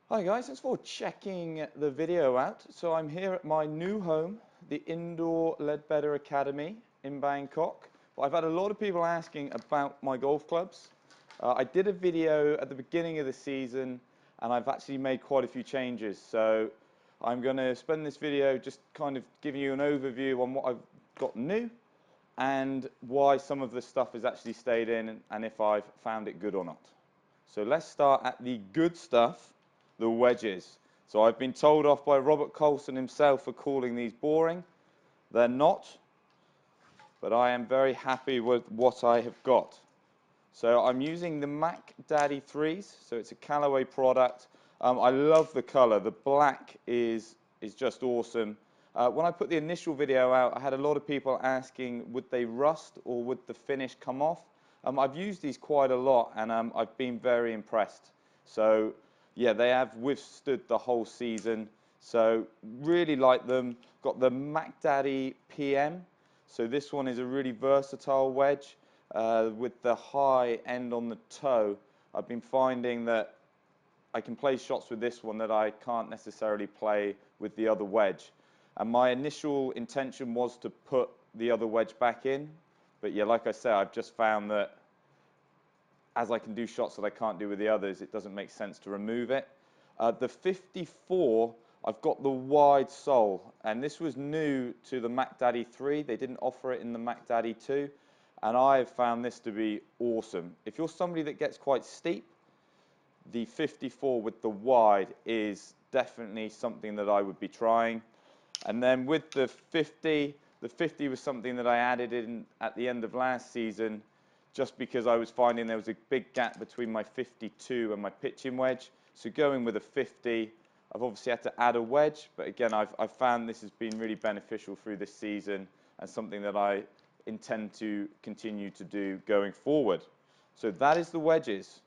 Hi guys, thanks for checking the video out. So I'm here at my new home, the Indoor Ledbetter Academy in Bangkok. But I've had a lot of people asking about my golf clubs. I did a video at the beginning of the season and I've actually made quite a few changes. So I'm going to spend this video just kind of giving you an overview on what I've got new and why some of the stuff has actually stayed in and if I've found it good or not. So let's start at the good stuff, the wedges. So I've been told off by Robert Colson himself for calling these boring. They're not, but I am very happy with what I have got. So I'm using the Mac Daddy 3s, so it's a Callaway product. I love the color. The black is just awesome. When I put the initial video out, I had a lot of people asking, would they rust or would the finish come off? I've used these quite a lot, and I've been very impressed. So yeah, they have withstood the whole season. So really like them. Got the Mac Daddy PM. So this one is a really versatile wedge. With the high end on the toe, I've been finding that I can play shots with this one that I can't necessarily play with the other wedge. And my initial intention was to put the other wedge back in, but yeah, like I said, I've just found that as I can do shots that I can't do with the others, it doesn't make sense to remove it. The 54, I've got the wide sole, and this was new to the Mac Daddy 3. They didn't offer it in the Mac Daddy 2, and I have found this to be awesome. If you're somebody that gets quite steep, the 54 with the wide is definitely something that I would be trying. And then with the 50 was something that I added in at the end of last season just because I was finding there was a big gap between my 52 and my pitching wedge. So going with a 50, I've obviously had to add a wedge, but again, I've found this has been really beneficial through this season and something that I intend to continue to do going forward. So that is the wedges.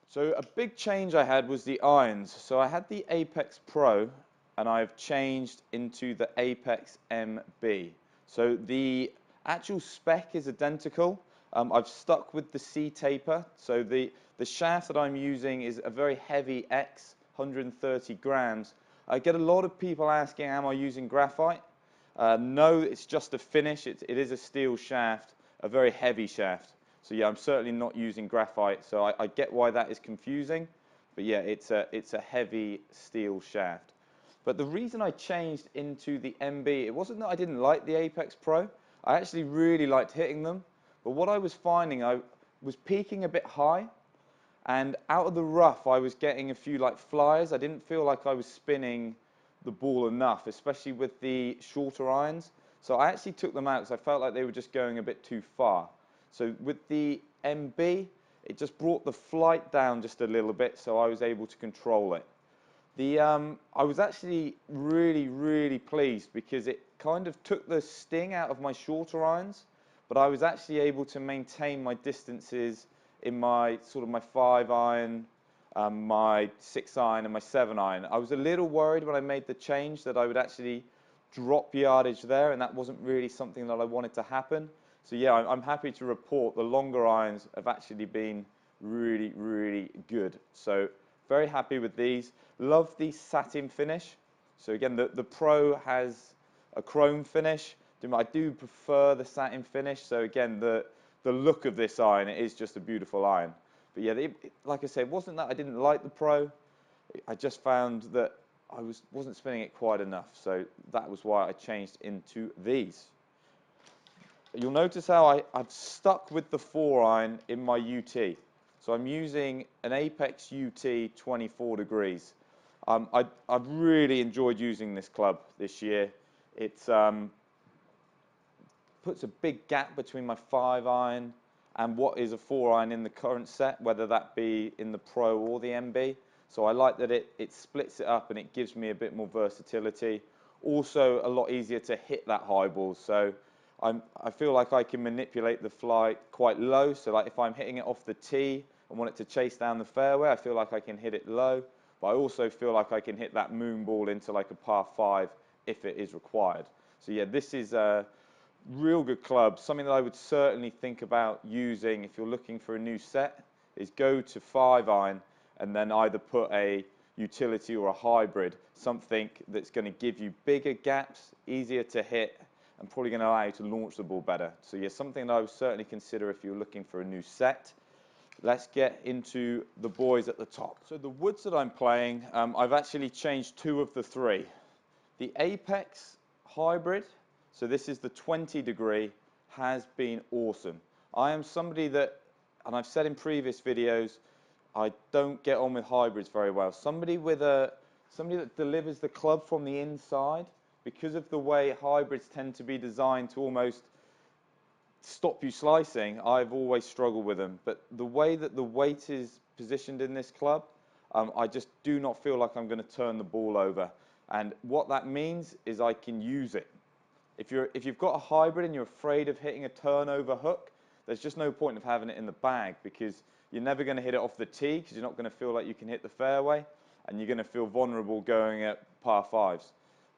So a big change I had was the irons. So I had the Apex Pro and I've changed into the Apex MB. So the actual spec is identical. I've stuck with the C taper. So the shaft that I'm using is a very heavy X, 130 grams. I get a lot of people asking, am I using graphite? No, it's just a finish. It is a steel shaft, a very heavy shaft. So yeah, I'm certainly not using graphite. So I get why that is confusing. But yeah, it's a heavy steel shaft. But the reason I changed into the MB, it wasn't that I didn't like the Apex Pro. I actually really liked hitting them. But what I was finding, I was peaking a bit high. And out of the rough, I was getting a few like flyers. I didn't feel like I was spinning the ball enough, especially with the shorter irons. So I actually took them out because I felt like they were just going a bit too far. So with the MB, it just brought the flight down just a little bit, so I was able to control it. I was actually really pleased because it kind of took the sting out of my shorter irons, but I was actually able to maintain my distances in my sort of my 5 iron, my 6 iron, and my 7 iron. I was a little worried when I made the change that I would actually drop yardage there, and that wasn't really something that I wanted to happen. So yeah, I'm happy to report the longer irons have actually been really good. So very happy with these. Love the satin finish. So again, the Pro has a chrome finish. I do prefer the satin finish. So again, the look of this iron, it is just a beautiful iron. But yeah, like I said, it wasn't that I didn't like the Pro. I just found that I wasn't spinning it quite enough. So that was why I changed into these. You'll notice how I've stuck with the 4 iron in my UT. So I'm using an Apex UT 24 degrees. I've really enjoyed using this club this year. It's puts a big gap between my 5 iron and what is a 4 iron in the current set, whether that be in the Pro or the MB. So I like that it splits it up and it gives me a bit more versatility. Also a lot easier to hit that high ball. So I feel like I can manipulate the flight quite low. So like if I'm hitting it off the tee and want it to chase down the fairway, I feel like I can hit it low. But I also feel like I can hit that moon ball into like a par 5 if it is required. So yeah, this is a real good club. Something that I would certainly think about using if you're looking for a new set is go to 5 iron and then either put a utility or a hybrid, something that's going to give you bigger gaps, easier to hit, and probably going to allow you to launch the ball better. So yeah, something that I would certainly consider if you're looking for a new set. Let's get into the boys at the top. So the woods that I'm playing, I've actually changed 2 of the 3. The Apex hybrid, so this is the 20 degree, has been awesome. I am somebody that, and I've said in previous videos, I don't get on with hybrids very well. Somebody that delivers the club from the inside, because of the way hybrids tend to be designed to almost stop you slicing, I've always struggled with them. But the way that the weight is positioned in this club, I just do not feel like I'm going to turn the ball over. And what that means is I can use it. If you've got a hybrid and you're afraid of hitting a turnover hook, there's just no point of having it in the bag, because you're never going to hit it off the tee, because you're not going to feel like you can hit the fairway, and you're going to feel vulnerable going at par 5s.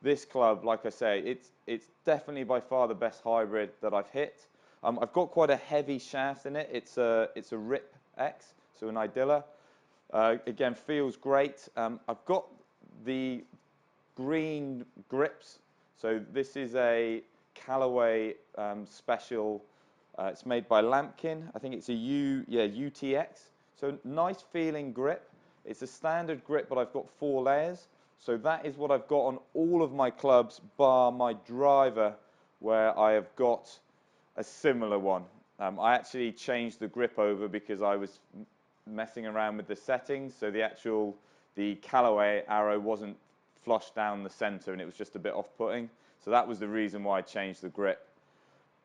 This club, like I say, it's definitely by far the best hybrid that I've hit. I've got quite a heavy shaft in it. It's a Rip X, so an Idilla. Again, feels great. I've got the green grips. So this is a Callaway special. It's made by Lampkin. I think it's a UTX. So nice feeling grip. It's a standard grip, but I've got 4 layers. So that is what I've got on all of my clubs, bar my driver, where I have got a similar one. I actually changed the grip over because I was messing around with the settings. So the Callaway arrow wasn't flush down the center, and it was just a bit off-putting. So that was the reason why I changed the grip.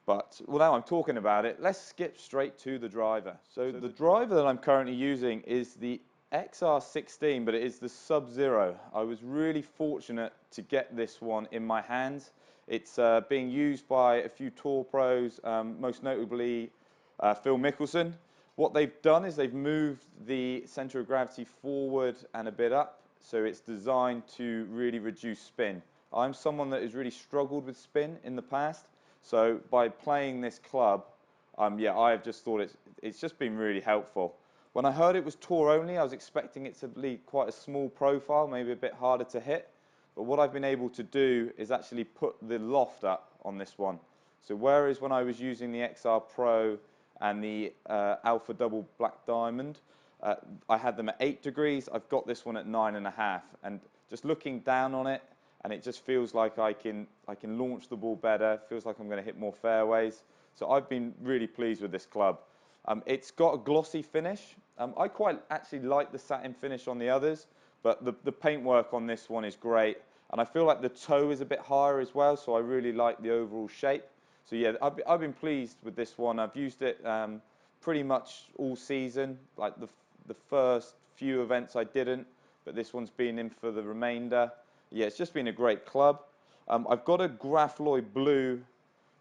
But well, now I'm talking about it, let's skip straight to the driver. So the driver that I'm currently using is the XR16, but it is the Sub-Zero. I was really fortunate to get this one in my hands. It's being used by a few tour pros, most notably Phil Mickelson. What they've done is they've moved the center of gravity forward and a bit up, so it's designed to really reduce spin. I'm someone that has really struggled with spin in the past, so by playing this club, yeah, I've just thought it's just been really helpful. When I heard it was tour only, I was expecting it to be quite a small profile, maybe a bit harder to hit. But what I've been able to do is actually put the loft up on this one. So whereas when I was using the XR Pro and the Alpha Double Black Diamond, I had them at 8 degrees, I've got this one at 9.5. And just looking down on it, and it just feels like I can launch the ball better, feels like I'm going to hit more fairways. So I've been really pleased with this club. It's got a glossy finish. I quite actually like the satin finish on the others, but the paintwork on this one is great. And I feel like the toe is a bit higher as well, so I really like the overall shape. So yeah, I've been pleased with this one. I've used it pretty much all season. Like the first few events I didn't, but this one's been in for the remainder. Yeah, it's just been a great club. I've got a Graphloy Blue,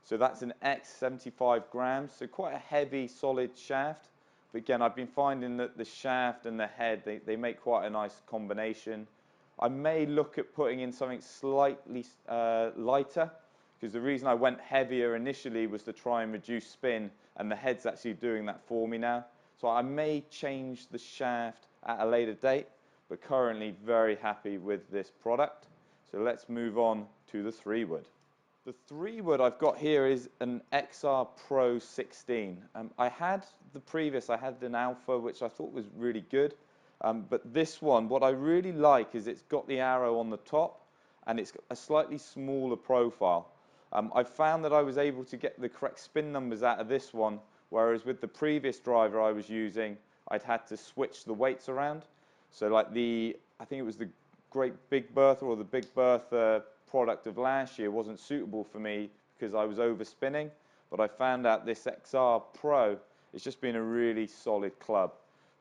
so that's an X 75 grams, so quite a heavy, solid shaft. But again, I've been finding that the shaft and the head, they make quite a nice combination. I may look at putting in something slightly lighter, because the reason I went heavier initially was to try and reduce spin, and the head's actually doing that for me now. So I may change the shaft at a later date, but currently very happy with this product. So let's move on to the 3-wood. The 3-wood I've got here is an XR Pro 16. I had an Alpha, which I thought was really good. But this one, what I really like is it's got the arrow on the top, and it's a slightly smaller profile. I found that I was able to get the correct spin numbers out of this one, whereas with the previous driver I was using, I'd had to switch the weights around. So like I think it was the Great Big Bertha or the Big Bertha product of last year wasn't suitable for me because I was overspinning. But I found out this XR Pro, it's just been a really solid club.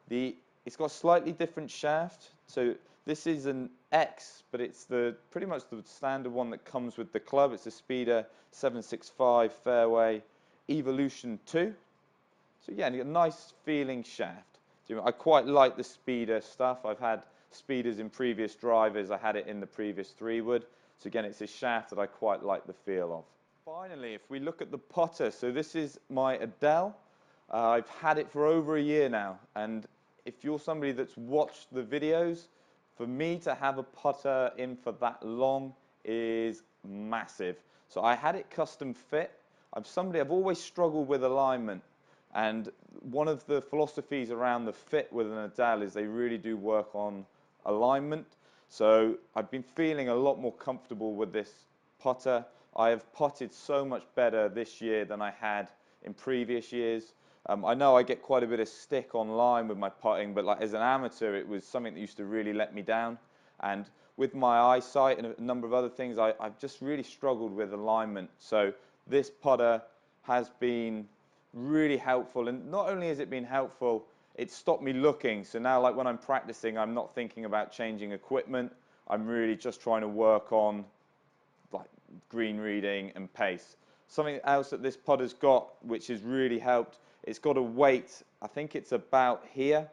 It's got a slightly different shaft. So this is an X, but it's pretty much the standard one that comes with the club. It's a Speeder 765 fairway Evolution 2. So yeah, a nice feeling shaft. I quite like the Speeder stuff. I've had Speeders in previous drivers. I had it in the previous 3-wood. So again, it's a shaft that I quite like the feel of. Finally, if we look at the putter, so this is my Adele. I've had it for over a year now, and if you're somebody that's watched the videos, for me to have a putter in for that long is massive. So I had it custom fit. I've always struggled with alignment, and one of the philosophies around the fit with an Adele is they really do work on alignment. So I've been feeling a lot more comfortable with this putter. I have putted so much better this year than I had in previous years. I know I get quite a bit of stick online with my putting, but like as an amateur, it was something that used to really let me down. And with my eyesight and a number of other things, I've just really struggled with alignment. So this putter has been really helpful. And not only has it been helpful, it stopped me looking. So now, like when I'm practicing, I'm not thinking about changing equipment. I'm really just trying to work on like green reading and pace. Something else that this putter's got, which has really helped, it's got a weight. I think it's about here,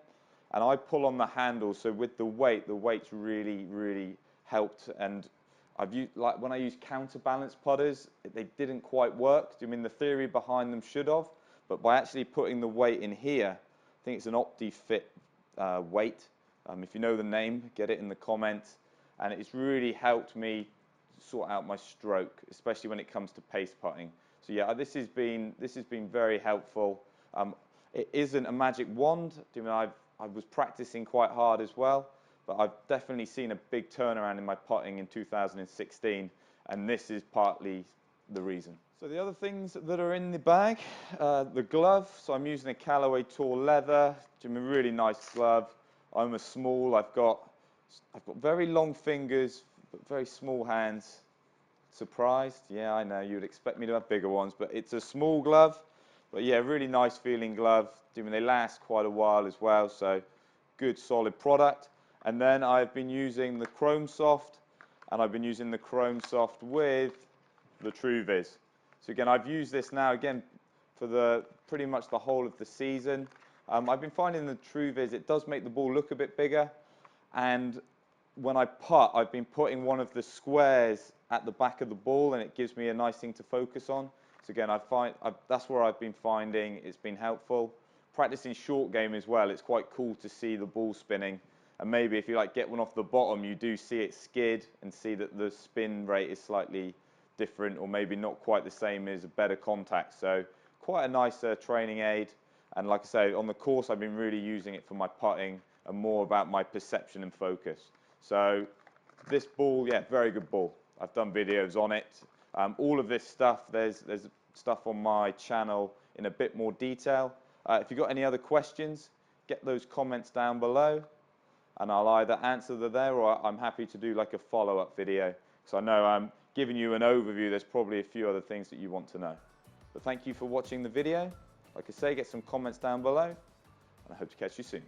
and I pull on the handle. So with the weight's really, really helped. And I've used, like when I use counterbalance putters, they didn't quite work. I mean, the theory behind them should have, but by actually putting the weight in here, I think it's an OptiFit weight. If you know the name, get it in the comments. And it's really helped me sort out my stroke, especially when it comes to pace putting. So yeah, this has been very helpful. It isn't a magic wand. I mean, I was practicing quite hard as well, but I've definitely seen a big turnaround in my putting in 2016, and this is partly the reason. So the other things that are in the bag, the glove. So I'm using a Callaway Tour leather. It's a really nice glove. I'm a small. I've got very long fingers, but very small hands. Surprised? Yeah, I know. You'd expect me to have bigger ones, but it's a small glove. But yeah, really nice feeling glove. I mean, they last quite a while as well, so good solid product. And then I've been using the Chrome Soft, and I've been using the Chrome Soft with the TrueViz. So again, I've used this now again for pretty much the whole of the season. I've been finding the TrueViz, it does make the ball look a bit bigger, and when I putt, I've been putting one of the squares at the back of the ball, and it gives me a nice thing to focus on. So again, that's where I've been finding it's been helpful. Practicing short game as well, it's quite cool to see the ball spinning. And maybe if you like get one off the bottom, you do see it skid and see that the spin rate is slightly different, or maybe not quite the same as a better contact. So quite a nice training aid. And like I say, on the course, I've been really using it for my putting and more about my perception and focus. So this ball, yeah, very good ball. I've done videos on it. All of this stuff, there's stuff on my channel in a bit more detail. If you've got any other questions, get those comments down below, and I'll either answer them there, or I'm happy to do like a follow-up video. So I know I'm giving you an overview. There's probably a few other things that you want to know. But thank you for watching the video. Like I say, get some comments down below, and I hope to catch you soon.